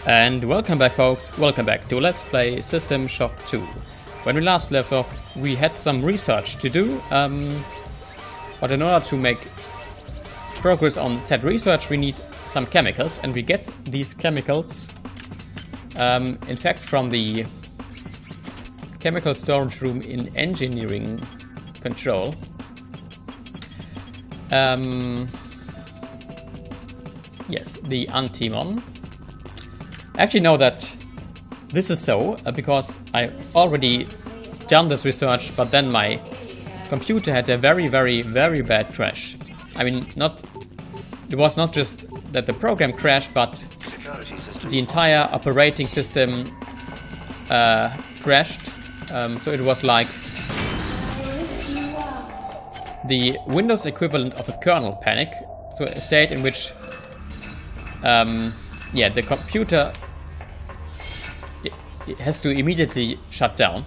And welcome back, folks, welcome back to Let's Play System Shock 2. When we last left off, we had some research to do, but in order to make progress on said research we need some chemicals, and we get these chemicals in fact from the chemical storage room in engineering control. Yes, the Antimon. I actually know that this is so because I already done this research, but then my computer had a very bad crash. I mean, it was not just that the program crashed, but the entire operating system crashed. So it was like the Windows equivalent of a kernel panic. So a state in which yeah, the computer it has to immediately shut down.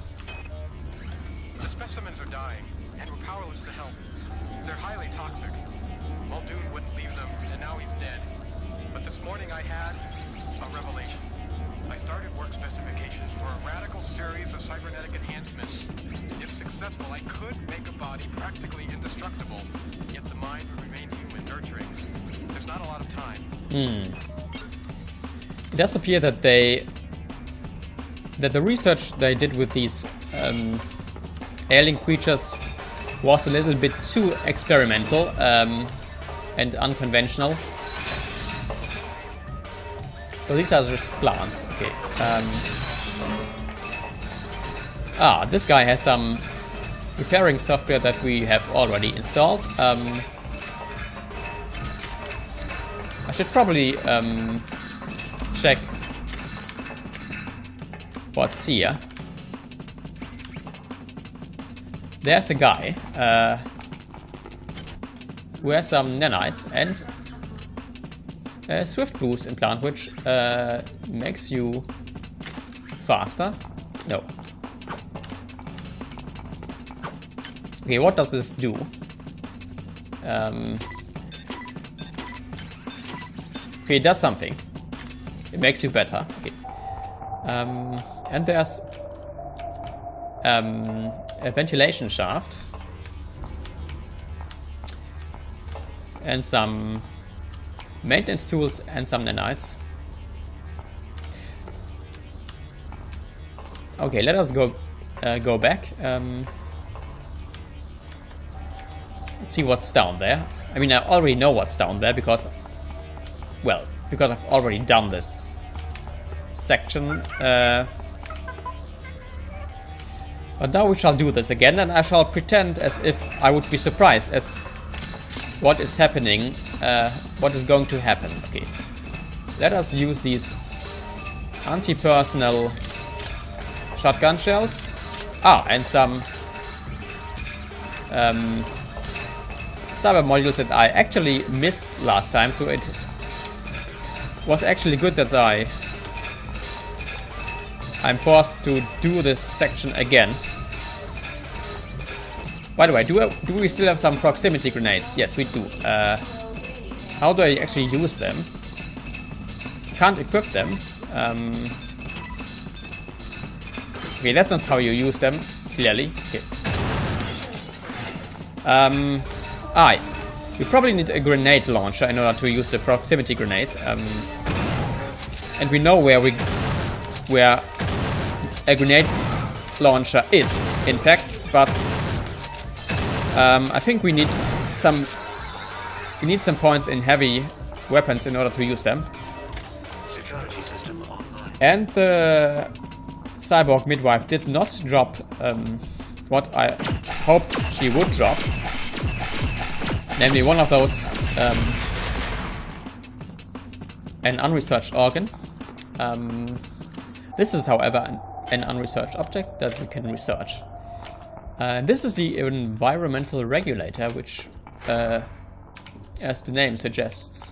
The specimens are dying, and we're powerless to help. They're highly toxic. Muldoon wouldn't leave them, and now he's dead. But this morning I had a revelation. I started work specifications for a radical series of cybernetic enhancements. If successful, I could make a body practically indestructible, yet the mind would remain human, nurturing. There's not a lot of time. It does appear that the research they did with these alien creatures was a little bit too experimental and unconventional. So these are just plants. Okay. This guy has some repairing software that we have already installed. I should probably check what's here. There's a guy who has some nanites and a swift boost implant, which makes you faster. No. Okay, what does this do? Okay, it does something. It makes you better. Okay. And there's a ventilation shaft and some maintenance tools and some nanites. Okay, let us go back. Let's see what's down there. I mean, I already know what's down there because I've already done this section. But now we shall do this again, and I shall pretend as if I would be surprised as what is happening, what is going to happen. Okay, let us use these anti-personnel shotgun shells. And some cyber modules that I actually missed last time, so it was actually good that I'm forced to do this section again. By the way, do we still have some proximity grenades? Yes, we do. How do I actually use them? Can't equip them. Okay, that's not how you use them, clearly. Okay. You probably need a grenade launcher in order to use the proximity grenades. And we know where a grenade launcher is, in fact, but I think we need some points in heavy weapons in order to use them. Security system online. And the cyborg midwife did not drop what I hoped she would drop, namely one of those an unresearched organ. This is, however, an unresearched object that we can research. This is the environmental regulator, which, as the name suggests,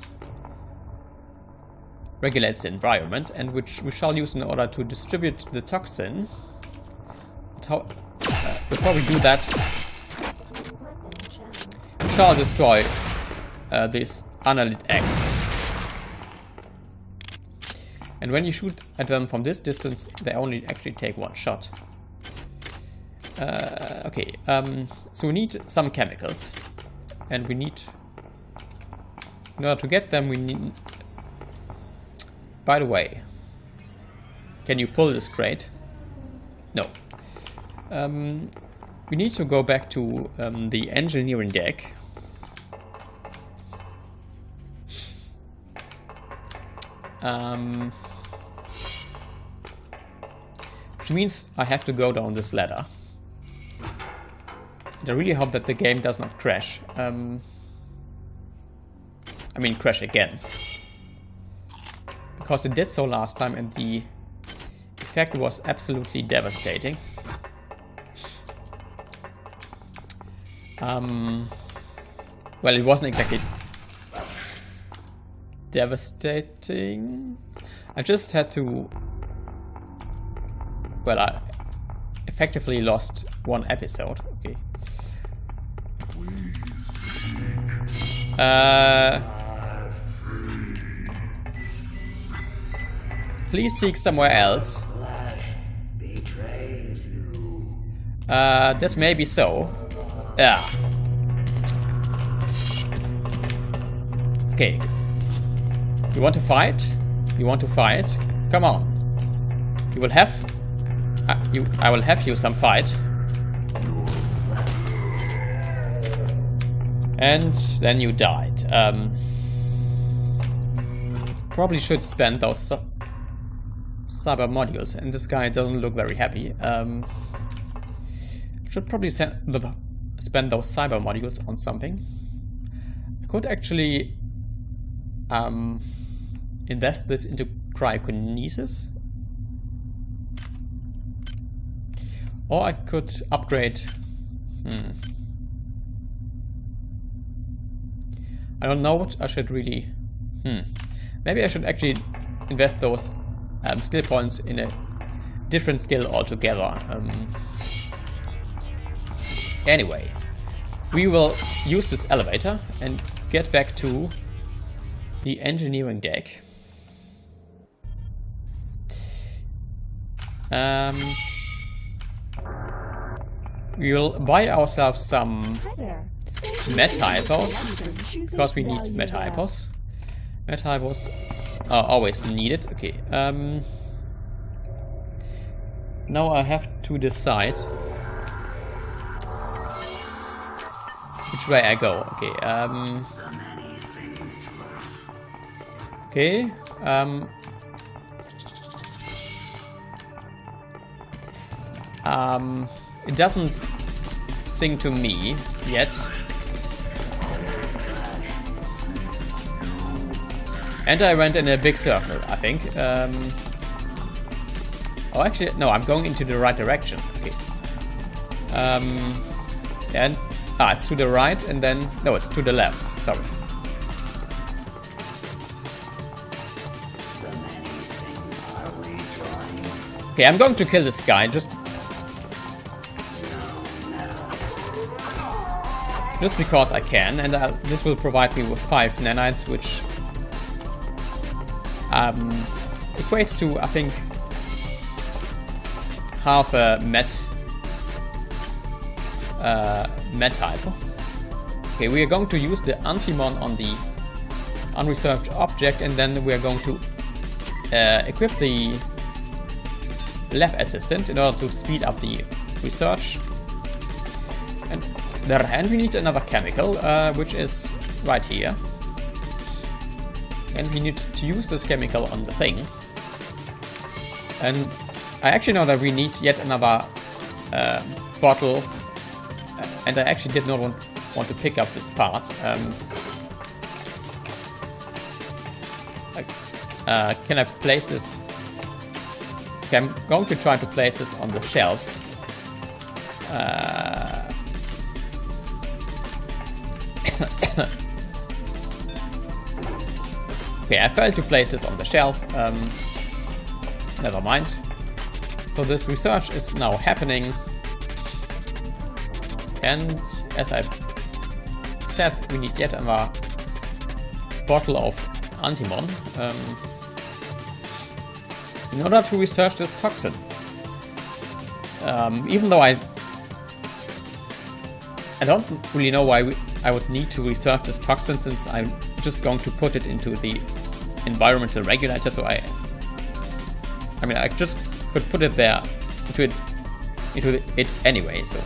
regulates the environment, and which we shall use in order to distribute the toxin. But before we do that, we shall destroy this Analyt X. And when you shoot at them from this distance, they only actually take one shot. Okay, so we need some chemicals. And we need... In order to get them, we need... By the way, can you pull this crate? No. We need to go back to the engineering deck. Which means I have to go down this ladder. And I really hope that the game does not crash. I mean, crash again. Because it did so last time and the effect was absolutely devastating. Well, it wasn't exactly devastating. I just had to... Well, I effectively lost one episode. Okay. Please seek somewhere else. That may be so. Yeah. Okay. You want to fight? You want to fight? Come on. You will have... I will have you some fight. And then you died. Probably should spend those cyber modules, and this guy doesn't look very happy. Should probably spend those cyber modules on something. I could actually invest this into cryokinesis. Or I could upgrade... I don't know what I should really... Maybe I should actually invest those skill points in a different skill altogether. Anyway, we will use this elevator and get back to the engineering deck. We will buy ourselves some Met-Hypos, because we need Met-Hypos. Met-Hypos are always needed. Okay. Now I have to decide which way I go. Okay. Okay. It doesn't sing to me yet. And I went in a big circle, I think. Oh, actually, no, I'm going into the right direction. Okay. And it's to the right, and then no, it's to the left. Sorry. Okay, I'm going to kill this guy just because I can, and this will provide me with 5 nanites, which equates to, I think, half a Met-Hypo. Okay, we are going to use the Antimon on the unresearched object, and then we are going to equip the lab assistant in order to speed up the research. And on the other hand, we need another chemical, which is right here. And we need to use this chemical on the thing. And I actually know that we need yet another bottle. And I actually did not want to pick up this part. Can I place this? Okay, I'm going to try to place this on the shelf. Okay, I failed to place this on the shelf. Never mind. So this research is now happening. And as I said, we need yet another bottle of Antimon. in order to research this toxin. Even though I don't really know why I would need to research this toxin, since I'm just going to put it into the environmental regulator, so I mean, I just could put it there, into it anyway, so...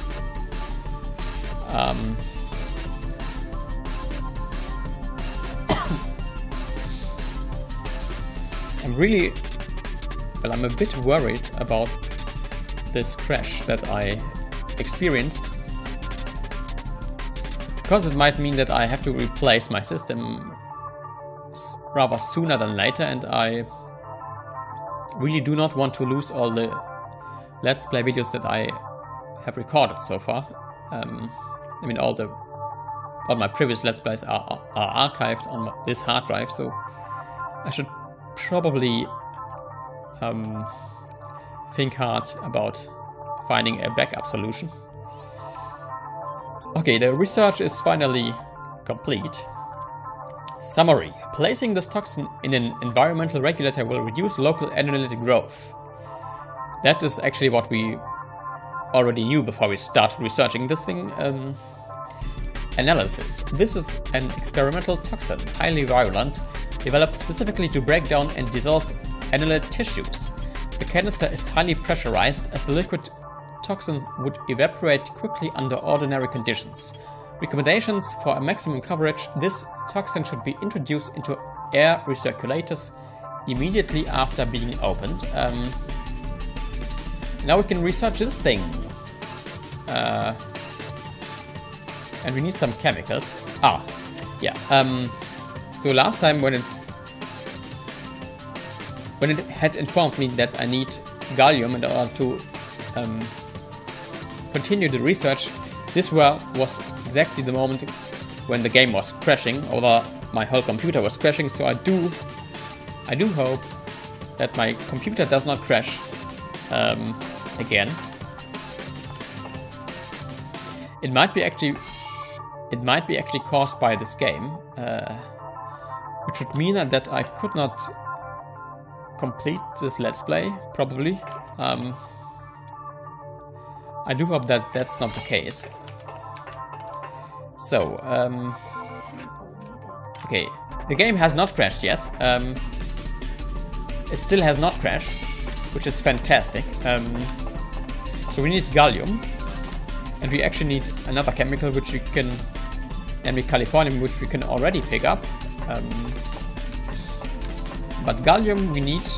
I'm a bit worried about this crash that I experienced, because it might mean that I have to replace my system rather sooner than later, and I really do not want to lose all the Let's Play videos that I have recorded so far. I mean, all my previous Let's Plays are archived on this hard drive, so I should probably think hard about finding a backup solution. Okay, the research is finally complete. Summary. Placing this toxin in an environmental regulator will reduce local analytic growth. That is actually what we already knew before we started researching this thing. Analysis. This is an experimental toxin, highly virulent, developed specifically to break down and dissolve annelid tissues. The canister is highly pressurized, as the liquid toxin would evaporate quickly under ordinary conditions. Recommendations for a maximum coverage: this toxin should be introduced into air recirculators immediately after being opened. Now we can research this thing. And we need some chemicals. So last time when it had informed me that I need gallium in order to continue the research, this was exactly the moment when the game was crashing, or my whole computer was crashing. So I do hope that my computer does not crash again. It might be actually caused by this game, which would mean that I could not complete this Let's Play, probably. I do hope that that's not the case. So, okay, the game has not crashed yet. It still has not crashed, which is fantastic. So we need gallium, and we actually need another chemical, which we can, namely californium, which we can already pick up. But gallium we need.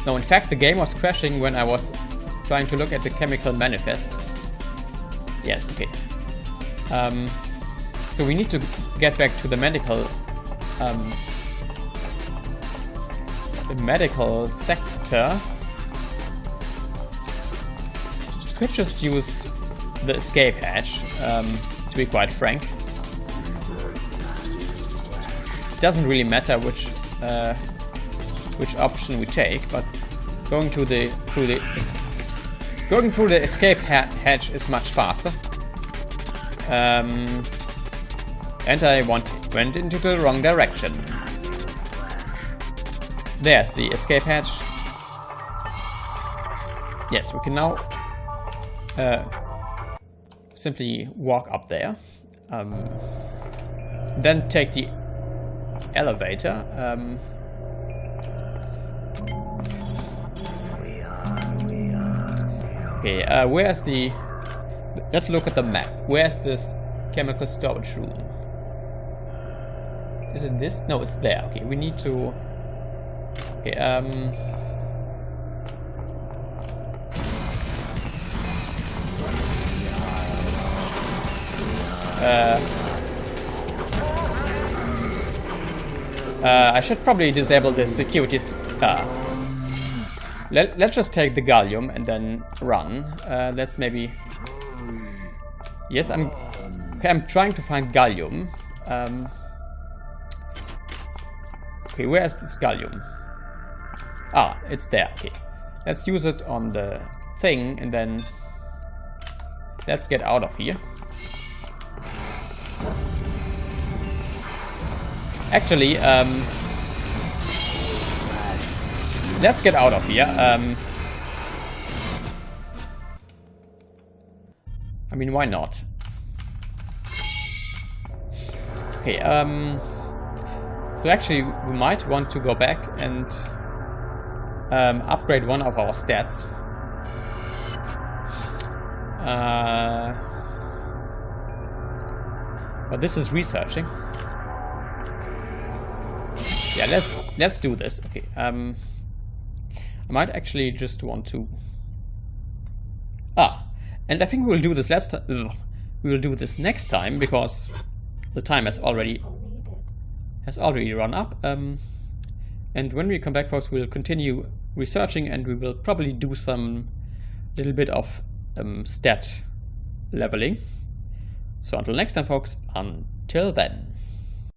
No, in fact the game was crashing when I was trying to look at the chemical manifest. Yes, okay. So we need to get back to the medical sector. Could just use the escape hatch, to be quite frank. It doesn't really matter which option we take, but going through the escape hatch is much faster. And I went into the wrong direction. There's the escape hatch. Yes, we can now simply walk up there. Then take the elevator. Okay, where's the... Let's look at the map. Where's this chemical storage room? Is it this? No, it's there. Okay, we need to... Okay, I should probably disable the securities. Let's just take the gallium and then run. That's maybe... Yes, I'm trying to find gallium. Okay, where is this gallium? Ah, it's there. Okay, let's use it on the thing and then let's get out of here. Actually, let's get out of here. I mean, why not? Okay, so actually we might want to go back and upgrade one of our stats. But this is researching. Yeah, let's do this. Okay, I might actually just want to. And I think we'll do this we will do this next time because the time has already run up. And when we come back, folks, we'll continue researching and we will probably do some little bit of stat leveling. So until next time, folks, until then.